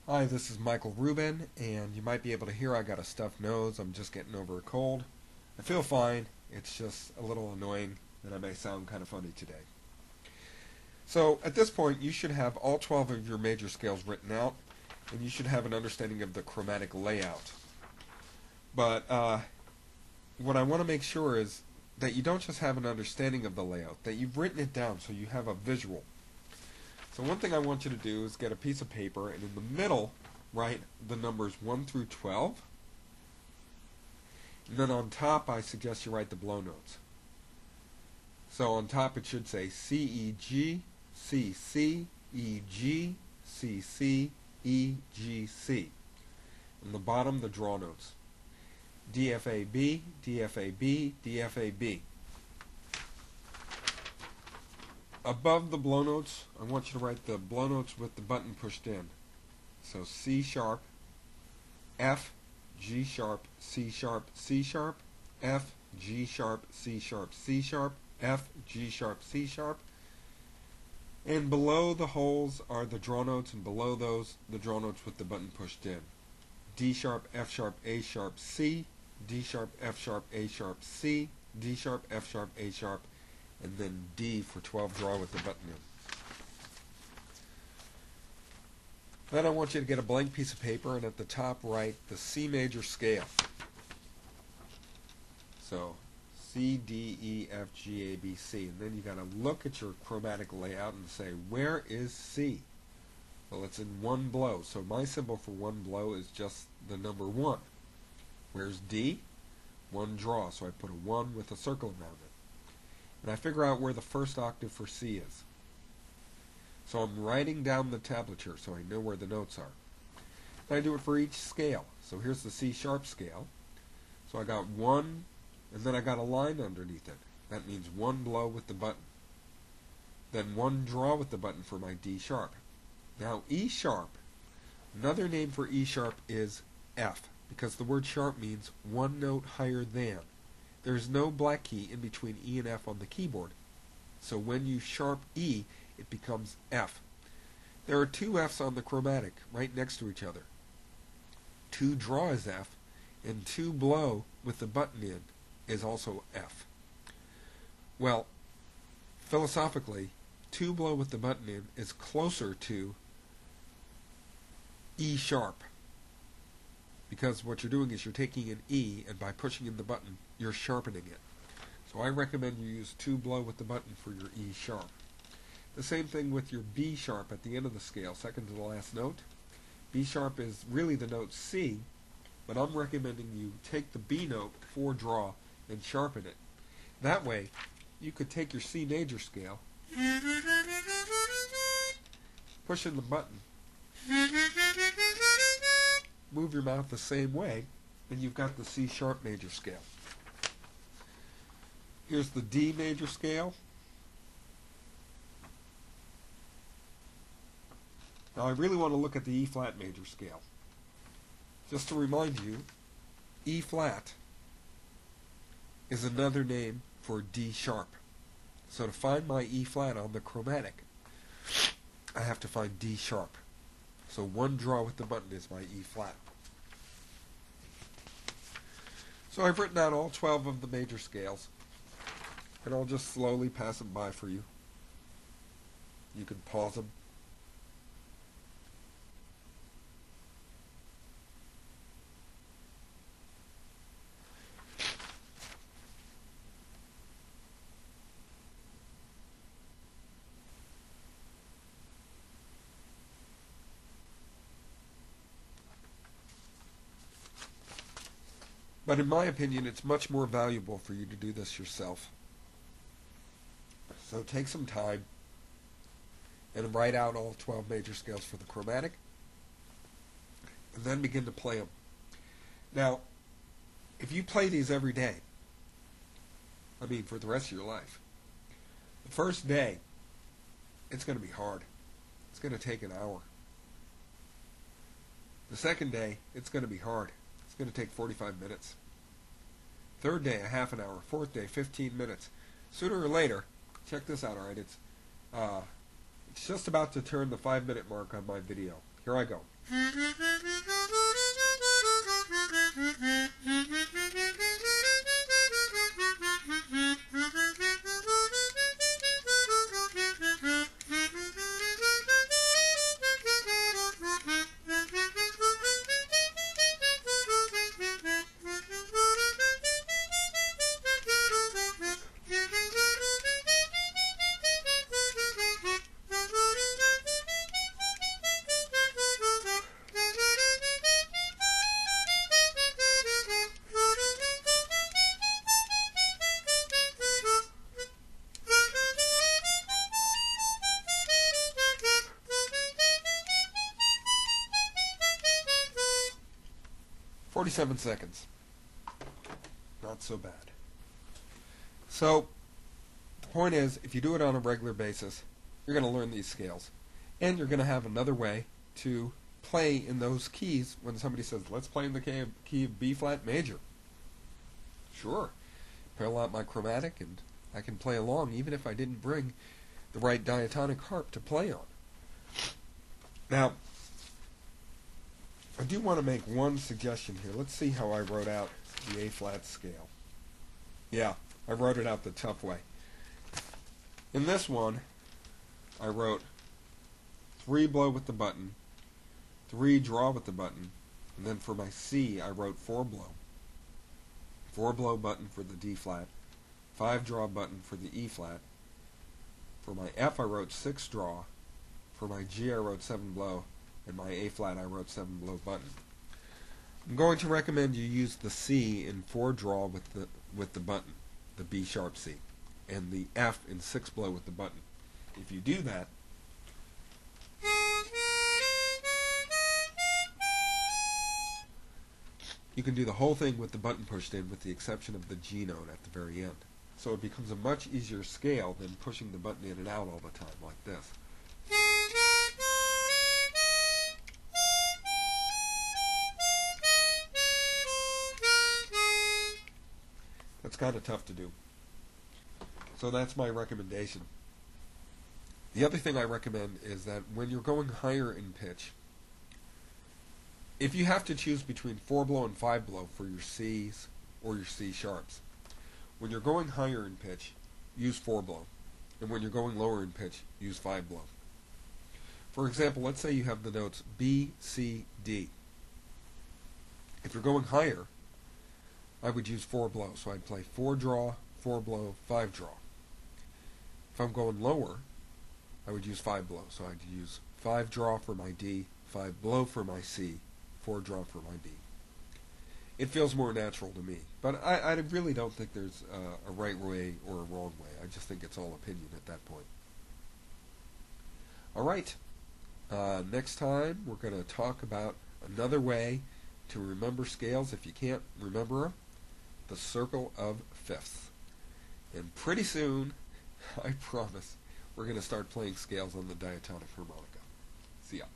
Hi, this is Michael Rubin, and you might be able to hear I got a stuffed nose. I'm just getting over a cold. I feel fine. It's just a little annoying that I may sound kind of funny today. So at this point, you should have all 12 of your major scales written out, and you should have an understanding of the chromatic layout. But what I want to make sure is that you don't just have an understanding of the layout, that you've written it down so you have a visual. So one thing I want you to do is get a piece of paper, and in the middle write the numbers 1 through 12. And then on top I suggest you write the blow notes. So on top it should say C, E, G, C, C, E, G, C, C, E, G, C. And the bottom the draw notes. D, F, A, B, D, F, A, B, D, F, A, B. Above the blow notes, I want you to write the blow notes with the button pushed in. So C sharp, F, G sharp, C sharp, C sharp, F, G sharp, C sharp, C sharp, F, G sharp, C sharp. And below the holes are the draw notes, and below those, the draw notes with the button pushed in. D sharp, F sharp, A sharp, C, D sharp, F sharp, A sharp, C, D sharp, F sharp, A sharp, and then D for 12 draw with the button in. Then I want you to get a blank piece of paper, and at the top write the C major scale. So C, D, E, F, G, A, B, C. And then you got to look at your chromatic layout and say, where is C? Well, it's in one blow. So my symbol for one blow is just the number 1. Where's D? One draw. So I put a 1 with a circle around it. And I figure out where the first octave for C is. So I'm writing down the tablature so I know where the notes are. And I do it for each scale. So here's the C sharp scale. So I got 1, and then I got a line underneath it. That means 1 blow with the button. Then 1 draw with the button for my D sharp. Now E sharp, another name for E sharp is F, because the word sharp means one note higher than. There's no black key in between E and F on the keyboard. So when you sharp E, it becomes F. There are 2 Fs on the chromatic, right next to each other. 2 draw is F, and 2 blow with the button in is also F. Well, philosophically, 2 blow with the button in is closer to E sharp, because what you're doing is you're taking an E, and by pushing in the button, you're sharpening it. So I recommend you use 2 blow with the button for your E sharp. The same thing with your B sharp at the end of the scale, second to the last note. B sharp is really the note C, but I'm recommending you take the B note 4 draw and sharpen it. That way, you could take your C major scale, push in the button, move your mouth the same way, and you've got the C sharp major scale. Here's the D major scale. Now I really want to look at the E flat major scale. Just to remind you, E flat is another name for D sharp. So to find my E flat on the chromatic, I have to find D sharp. So 1 draw with the button is my E flat. So I've written out all 12 of the major scales, and I'll just slowly pass them by for you. You can pause them. But in my opinion, it's much more valuable for you to do this yourself. So take some time and write out all 12 major scales for the chromatic, and then begin to play them. Now, if you play these every day, I mean for the rest of your life, the first day, it's going to be hard. It's going to take an hour. The second day, it's going to be hard. It's going to take 45 minutes. Third day, a half an hour. Fourth day, 15 minutes. Sooner or later, check this out, alright, it's just about to turn the 5-minute mark on my video. Here I go. "47 seconds. Not so bad. So, the point is, if you do it on a regular basis, you're going to learn these scales. And you're going to have another way to play in those keys when somebody says, let's play in the key of B flat major. Sure. Pull out my chromatic and I can play along even if I didn't bring the right diatonic harp to play on. Now, I do want to make one suggestion here. Let's see how I wrote out the A flat scale. Yeah, I wrote it out the tough way. In this one, I wrote 3 blow with the button, 3 draw with the button, and then for my C, I wrote 4 blow. 4 blow button for the D flat, 5 draw button for the E flat. For my F, I wrote 6 draw. For my G, I wrote 7 blow. And my A flat, I wrote 7 blow button. I'm going to recommend you use the C in 4 draw with the button, the B sharp C, and the F in 6 blow with the button. If you do that, you can do the whole thing with the button pushed in, with the exception of the G note at the very end. So it becomes a much easier scale than pushing the button in and out all the time like this. That's kind of tough to do. So that's my recommendation. The other thing I recommend is that when you're going higher in pitch, if you have to choose between 4 blow and 5 blow for your C's or your C sharps, when you're going higher in pitch, use 4 blow. And when you're going lower in pitch, use 5 blow. For example, let's say you have the notes B, C, D. If you're going higher, I would use 4 blow. So I'd play 4 draw, 4 blow, 5 draw. If I'm going lower, I would use 5 blow. So I'd use 5 draw for my D, 5 blow for my C, 4 draw for my B. It feels more natural to me. But I really don't think there's a right way or a wrong way. I just think it's all opinion at that point. Alright, next time we're going to talk about another way to remember scales if you can't remember them, the circle of fifths. And pretty soon, I promise, we're going to start playing scales on the diatonic harmonica. See ya.